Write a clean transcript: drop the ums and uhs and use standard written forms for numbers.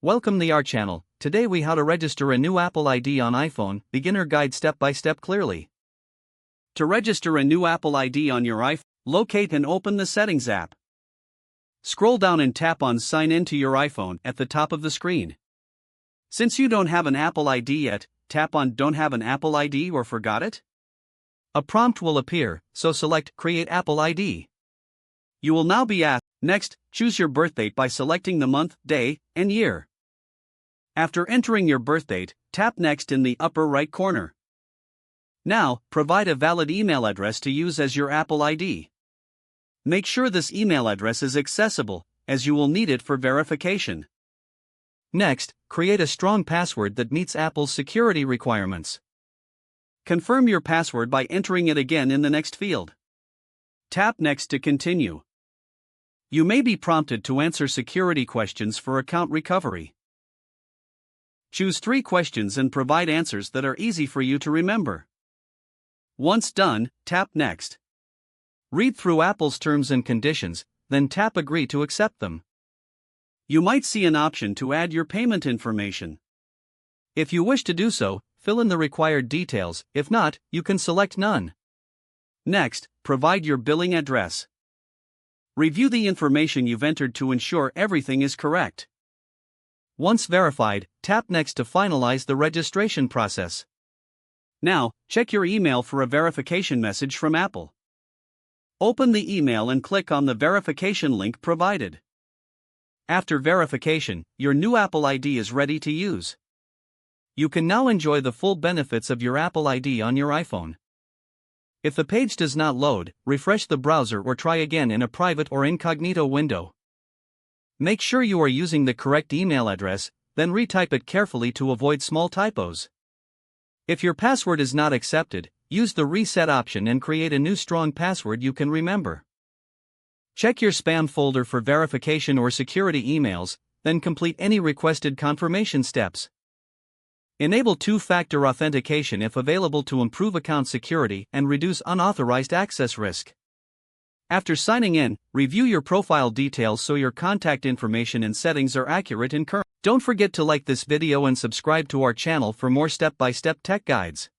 Welcome to our channel. Today we how to register a new Apple ID on iPhone, beginner guide step by step clearly. To register a new Apple ID on your iPhone, locate and open the Settings app. Scroll down and tap on Sign In to your iPhone at the top of the screen. Since you don't have an Apple ID yet, tap on Don't have an Apple ID or forgot it? A prompt will appear, so select Create Apple ID. You will now be asked, next, choose your birthdate by selecting the month, day, and year. After entering your birthdate, tap Next in the upper right corner. Now, provide a valid email address to use as your Apple ID. Make sure this email address is accessible, as you will need it for verification. Next, create a strong password that meets Apple's security requirements. Confirm your password by entering it again in the next field. Tap Next to continue. You may be prompted to answer security questions for account recovery. Choose 3 questions and provide answers that are easy for you to remember. Once done, tap Next. Read through Apple's terms and conditions, then tap Agree to accept them. You might see an option to add your payment information. If you wish to do so, fill in the required details. If not, you can select None. Next, provide your billing address. Review the information you've entered to ensure everything is correct. Once verified, tap Next to finalize the registration process. Now, check your email for a verification message from Apple. Open the email and click on the verification link provided. After verification, your new Apple ID is ready to use. You can now enjoy the full benefits of your Apple ID on your iPhone. If the page does not load, refresh the browser or try again in a private or incognito window. Make sure you are using the correct email address, then retype it carefully to avoid small typos. If your password is not accepted, use the Reset option and create a new strong password you can remember. Check your spam folder for verification or security emails, then complete any requested confirmation steps. Enable two-factor authentication if available to improve account security and reduce unauthorized access risk. After signing in, review your profile details so your contact information and settings are accurate and current. Don't forget to like this video and subscribe to our channel for more step-by-step tech guides.